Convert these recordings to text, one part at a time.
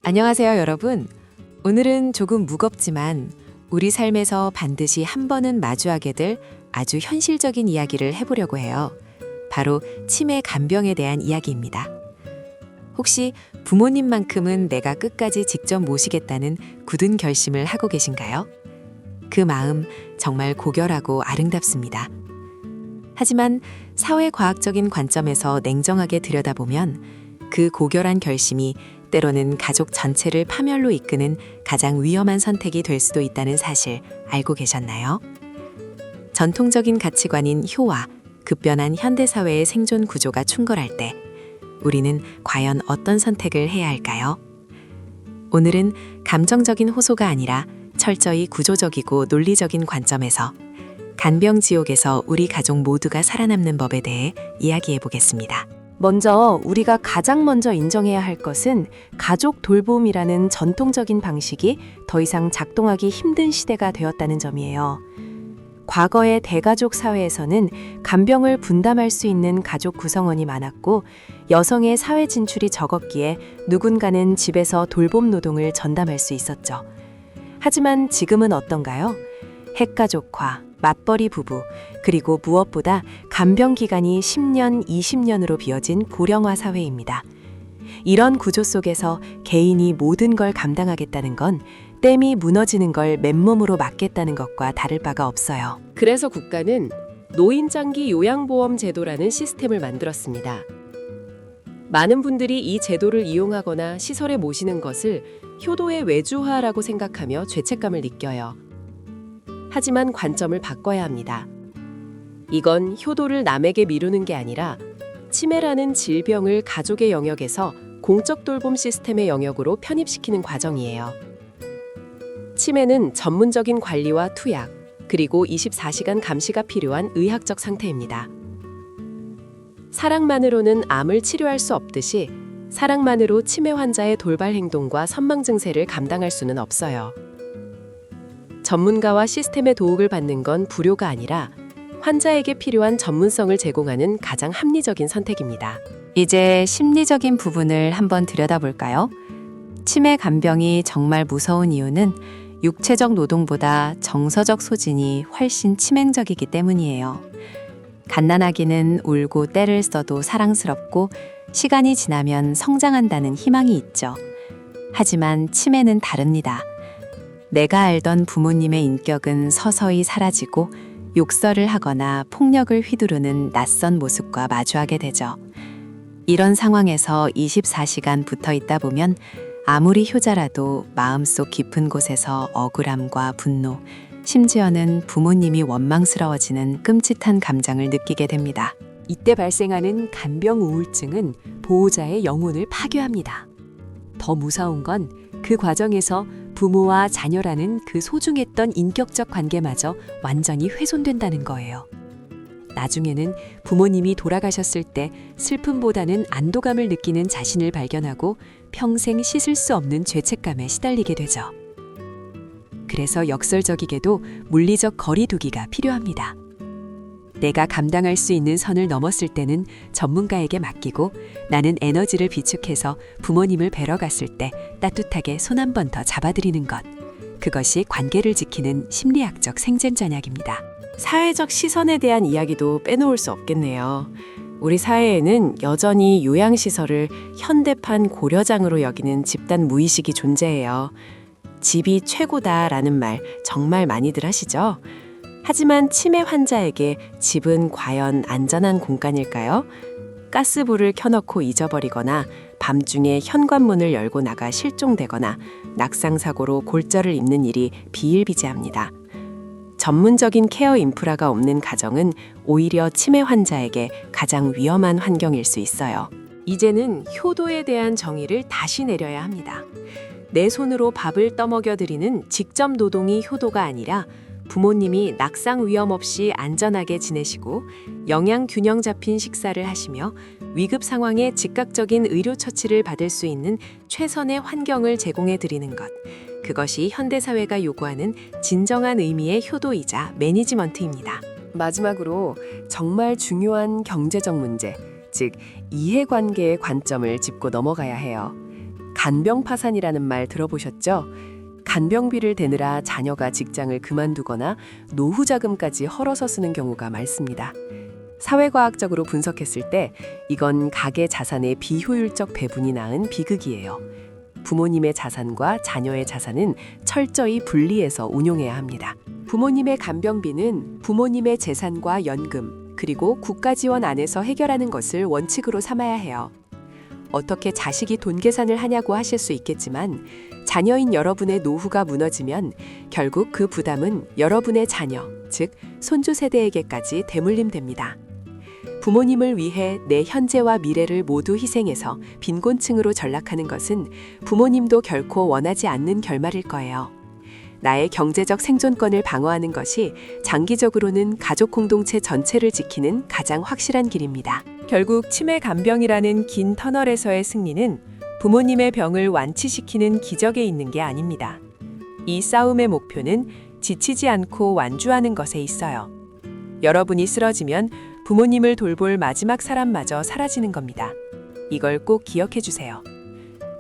안녕하세요, 여러분. 오늘은 조금 무겁지만 우리 삶에서 반드시 한 번은 마주하게 될 아주 현실적인 이야기를 해보려고 해요. 바로 치매 간병에 대한 이야기입니다. 혹시 부모님만큼은 내가 끝까지 직접 모시겠다는 굳은 결심을 하고 계신가요? 그 마음 정말 고결하고 아름답습니다. 하지만 사회과학적인 관점에서 냉정하게 들여다보면 그 고결한 결심이 때로는 가족 전체를 파멸로 이끄는 가장 위험한 선택이 될 수도 있다는 사실 알고 계셨나요? 전통적인 가치관인 효와 급변한 현대사회의 생존 구조가 충돌할 때 우리는 과연 어떤 선택을 해야 할까요? 오늘은 감정적인 호소가 아니라 철저히 구조적이고 논리적인 관점에서 간병지옥에서 우리 가족 모두가 살아남는 법에 대해 이야기해 보겠습니다. 먼저 우리가 가장 먼저 인정해야 할 것은 가족 돌봄이라는 전통적인 방식이 더 이상 작동하기 힘든 시대가 되었다는 점이에요. 과거의 대가족 사회에서는 간병을 분담할 수 있는 가족 구성원이 많았고 여성의 사회 진출이 적었기에 누군가는 집에서 돌봄 노동을 전담할 수 있었죠. 하지만 지금은 어떤가요? 핵가족화, 맞벌이 부부, 그리고 무엇보다 간병 기간이 10년, 20년으로 비어진 고령화 사회입니다. 이런 구조 속에서 개인이 모든 걸 감당하겠다는 건 댐이 무너지는 걸 맨몸으로 막겠다는 것과 다를 바가 없어요. 그래서 국가는 노인장기 요양보험 제도라는 시스템을 만들었습니다. 많은 분들이 이 제도를 이용하거나 시설에 모시는 것을 효도의 외주화라고 생각하며 죄책감을 느껴요. 하지만 관점을 바꿔야 합니다. 이건 효도를 남에게 미루는 게 아니라 치매라는 질병을 가족의 영역에서 공적 돌봄 시스템의 영역으로 편입시키는 과정이에요. 치매는 전문적인 관리와 투약, 그리고 24시간 감시가 필요한 의학적 상태입니다. 사랑만으로는 암을 치료할 수 없듯이 사랑만으로 치매 환자의 돌발 행동과 선망 증세를 감당할 수는 없어요. 전문가와 시스템의 도움을 받는 건 불효가 아니라 환자에게 필요한 전문성을 제공하는 가장 합리적인 선택입니다. 이제 심리적인 부분을 한번 들여다볼까요? 치매 간병이 정말 무서운 이유는 육체적 노동보다 정서적 소진이 훨씬 치명적이기 때문이에요. 갓난아기는 울고 떼를 써도 사랑스럽고 시간이 지나면 성장한다는 희망이 있죠. 하지만 치매는 다릅니다. 내가 알던 부모님의 인격은 서서히 사라지고 욕설을 하거나 폭력을 휘두르는 낯선 모습과 마주하게 되죠. 이런 상황에서 24시간 붙어 있다 보면 아무리 효자라도 마음속 깊은 곳에서 억울함과 분노, 심지어는 부모님이 원망스러워지는 끔찍한 감정을 느끼게 됩니다. 이때 발생하는 간병 우울증은 보호자의 영혼을 파괴합니다. 더 무서운 건 그 과정에서 부모와 자녀라는 그 소중했던 인격적 관계마저 완전히 훼손된다는 거예요. 나중에는 부모님이 돌아가셨을 때 슬픔보다는 안도감을 느끼는 자신을 발견하고 평생 씻을 수 없는 죄책감에 시달리게 되죠. 그래서 역설적이게도 물리적 거리두기가 필요합니다. 내가 감당할 수 있는 선을 넘었을 때는 전문가에게 맡기고 나는 에너지를 비축해서 부모님을 뵈러 갔을 때 따뜻하게 손 한 번 더 잡아드리는 것. 그것이 관계를 지키는 심리학적 생존전략입니다. 사회적 시선에 대한 이야기도 빼놓을 수 없겠네요. 우리 사회에는 여전히 요양시설을 현대판 고려장으로 여기는 집단 무의식이 존재해요. 집이 최고다라는 말 정말 많이들 하시죠? 하지만 치매 환자에게 집은 과연 안전한 공간일까요? 가스불을 켜놓고 잊어버리거나 밤중에 현관문을 열고 나가 실종되거나 낙상사고로 골절을 입는 일이 비일비재합니다. 전문적인 케어 인프라가 없는 가정은 오히려 치매 환자에게 가장 위험한 환경일 수 있어요. 이제는 효도에 대한 정의를 다시 내려야 합니다. 내 손으로 밥을 떠먹여드리는 직접 노동이 효도가 아니라 부모님이 낙상 위험 없이 안전하게 지내시고 영양 균형 잡힌 식사를 하시며 위급 상황에 즉각적인 의료 처치를 받을 수 있는 최선의 환경을 제공해 드리는 것. 그것이 현대사회가 요구하는 진정한 의미의 효도이자 매니지먼트입니다. 마지막으로 정말 중요한 경제적 문제, 즉 이해관계의 관점을 짚고 넘어가야 해요. 간병파산이라는 말 들어보셨죠? 간병비를 대느라 자녀가 직장을 그만두거나 노후 자금까지 헐어서 쓰는 경우가 많습니다. 사회과학적으로 분석했을 때 이건 가계 자산의 비효율적 배분이 낳은 비극이에요. 부모님의 자산과 자녀의 자산은 철저히 분리해서 운용해야 합니다. 부모님의 간병비는 부모님의 재산과 연금, 그리고 국가 지원 안에서 해결하는 것을 원칙으로 삼아야 해요. 어떻게 자식이 돈 계산을 하냐고 하실 수 있겠지만 자녀인 여러분의 노후가 무너지면 결국 그 부담은 여러분의 자녀, 즉 손주 세대에게까지 대물림됩니다. 부모님을 위해 내 현재와 미래를 모두 희생해서 빈곤층으로 전락하는 것은 부모님도 결코 원하지 않는 결말일 거예요. 나의 경제적 생존권을 방어하는 것이 장기적으로는 가족 공동체 전체를 지키는 가장 확실한 길입니다. 결국 치매 간병이라는 긴 터널에서의 승리는 부모님의 병을 완치시키는 기적에 있는 게 아닙니다. 이 싸움의 목표는 지치지 않고 완주하는 것에 있어요. 여러분이 쓰러지면 부모님을 돌볼 마지막 사람마저 사라지는 겁니다. 이걸 꼭 기억해 주세요.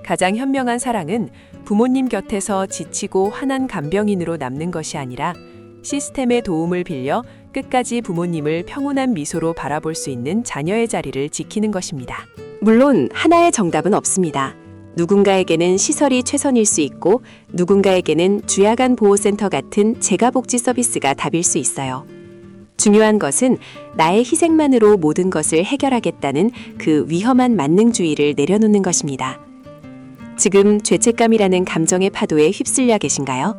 가장 현명한 사랑은 부모님 곁에서 지치고 화난 간병인으로 남는 것이 아니라 시스템의 도움을 빌려 끝까지 부모님을 평온한 미소로 바라볼 수 있는 자녀의 자리를 지키는 것입니다. 물론 하나의 정답은 없습니다. 누군가에게는 시설이 최선일 수 있고 누군가에게는 주야간 보호센터 같은 재가복지 서비스가 답일 수 있어요. 중요한 것은 나의 희생만으로 모든 것을 해결하겠다는 그 위험한 만능주의를 내려놓는 것입니다. 지금 죄책감이라는 감정의 파도에 휩쓸려 계신가요?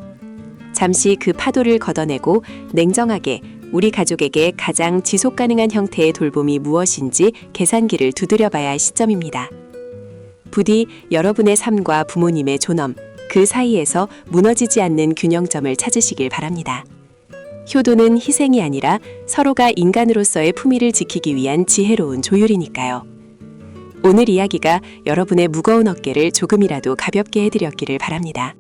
잠시 그 파도를 걷어내고 냉정하게 우리 가족에게 가장 지속 가능한 형태의 돌봄이 무엇인지 계산기를 두드려 봐야 할 시점입니다. 부디 여러분의 삶과 부모님의 존엄, 그 사이에서 무너지지 않는 균형점을 찾으시길 바랍니다. 효도는 희생이 아니라 서로가 인간으로서의 품위를 지키기 위한 지혜로운 조율이니까요. 오늘 이야기가 여러분의 무거운 어깨를 조금이라도 가볍게 해드렸기를 바랍니다.